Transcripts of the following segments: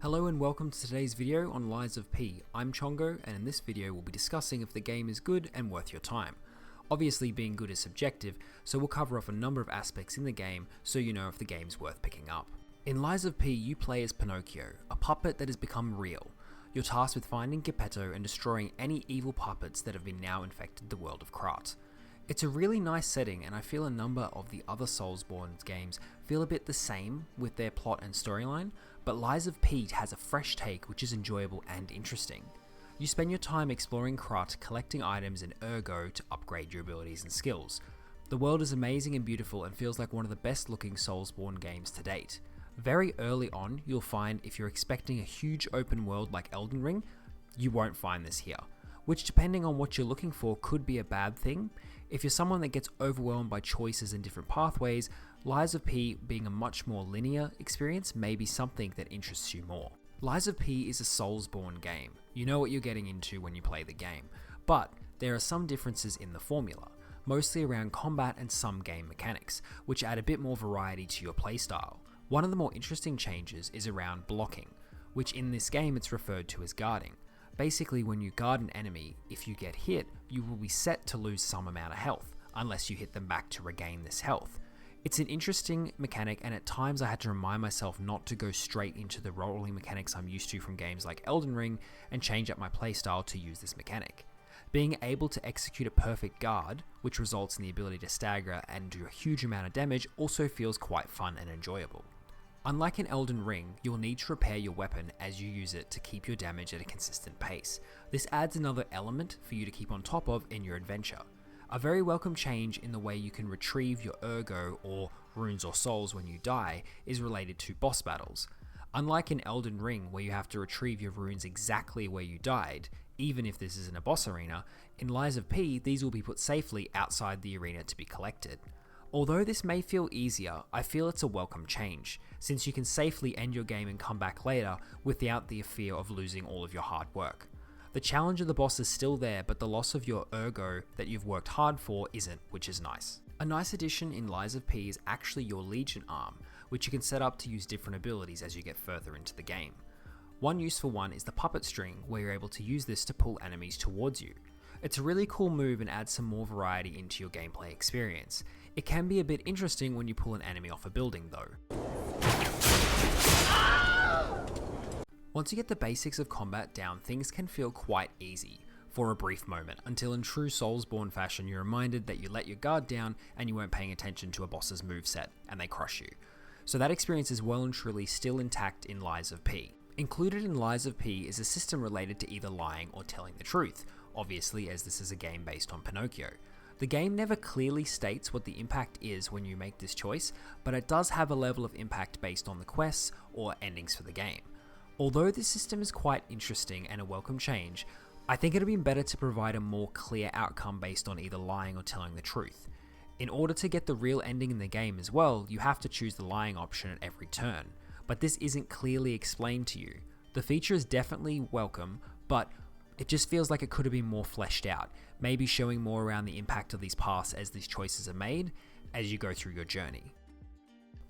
Hello and welcome to today's video on Lies of P. I'm Chongo, and in this video we'll be discussing if the game is good and worth your time. Obviously being good is subjective, so we'll cover off a number of aspects in the game so you know if the game's worth picking up. In Lies of P, you play as Pinocchio, a puppet that has become real. You're tasked with finding Geppetto and destroying any evil puppets that have been now infected the world of Krat. It's a really nice setting, and I feel a number of the other Soulsborne games feel a bit the same with their plot and storyline, but Lies of P has a fresh take which is enjoyable and interesting. You spend your time exploring Krat, collecting items and ergo to upgrade your abilities and skills. The world is amazing and beautiful and feels like one of the best looking Soulsborne games to date. Very early on, you'll find if you're expecting a huge open world like Elden Ring, you won't find this here, which depending on what you're looking for could be a bad thing. If you're someone that gets overwhelmed by choices and different pathways, Lies of P being a much more linear experience may be something that interests you more. Lies of P is a Soulsborne game. You know what you're getting into when you play the game, but there are some differences in the formula, mostly around combat and some game mechanics, which add a bit more variety to your playstyle. One of the more interesting changes is around blocking, which in this game it's referred to as guarding. Basically, when you guard an enemy, if you get hit, you will be set to lose some amount of health, unless you hit them back to regain this health. It's an interesting mechanic, and at times I had to remind myself not to go straight into the rolling mechanics I'm used to from games like Elden Ring and change up my playstyle to use this mechanic. Being able to execute a perfect guard, which results in the ability to stagger and do a huge amount of damage, also feels quite fun and enjoyable. Unlike in Elden Ring, you'll need to repair your weapon as you use it to keep your damage at a consistent pace. This adds another element for you to keep on top of in your adventure. A very welcome change in the way you can retrieve your ergo or runes or souls when you die is related to boss battles. Unlike in Elden Ring where you have to retrieve your runes exactly where you died, even if this isn't a boss arena, in Lies of P these will be put safely outside the arena to be collected. Although this may feel easier, I feel it's a welcome change, since you can safely end your game and come back later without the fear of losing all of your hard work. The challenge of the boss is still there, but the loss of your ergo that you've worked hard for isn't, which is nice. A nice addition in Lies of P is actually your Legion arm, which you can set up to use different abilities as you get further into the game. One useful one is the puppet string, where you're able to use this to pull enemies towards you. It's a really cool move and adds some more variety into your gameplay experience. It can be a bit interesting when you pull an enemy off a building though. Once you get the basics of combat down, things can feel quite easy for a brief moment, until in true Soulsborne fashion you're reminded that you let your guard down and you weren't paying attention to a boss's moveset and they crush you. So that experience is well and truly still intact in Lies of P. Included in Lies of P is a system related to either lying or telling the truth, obviously as this is a game based on Pinocchio. The game never clearly states what the impact is when you make this choice, but it does have a level of impact based on the quests or endings for the game. Although this system is quite interesting and a welcome change, I think it would have been better to provide a more clear outcome based on either lying or telling the truth. In order to get the real ending in the game as well, you have to choose the lying option at every turn, but this isn't clearly explained to you. The feature is definitely welcome, but it just feels like it could have been more fleshed out, maybe showing more around the impact of these paths as these choices are made as you go through your journey.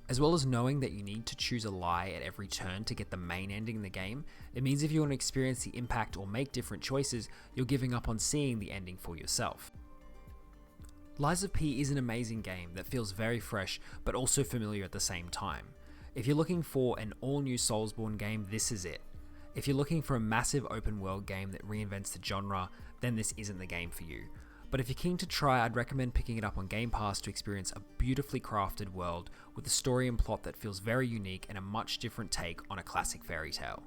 As well as knowing that you need to choose a lie at every turn to get the main ending in the game, it means if you want to experience the impact or make different choices, you're giving up on seeing the ending for yourself. Lies of P is an amazing game that feels very fresh but also familiar at the same time. If you're looking for an all-new Soulsborne game, this is it. If you're looking for a massive open world game that reinvents the genre, then this isn't the game for you. But if you're keen to try, I'd recommend picking it up on Game Pass to experience a beautifully crafted world with a story and plot that feels very unique and a much different take on a classic fairy tale.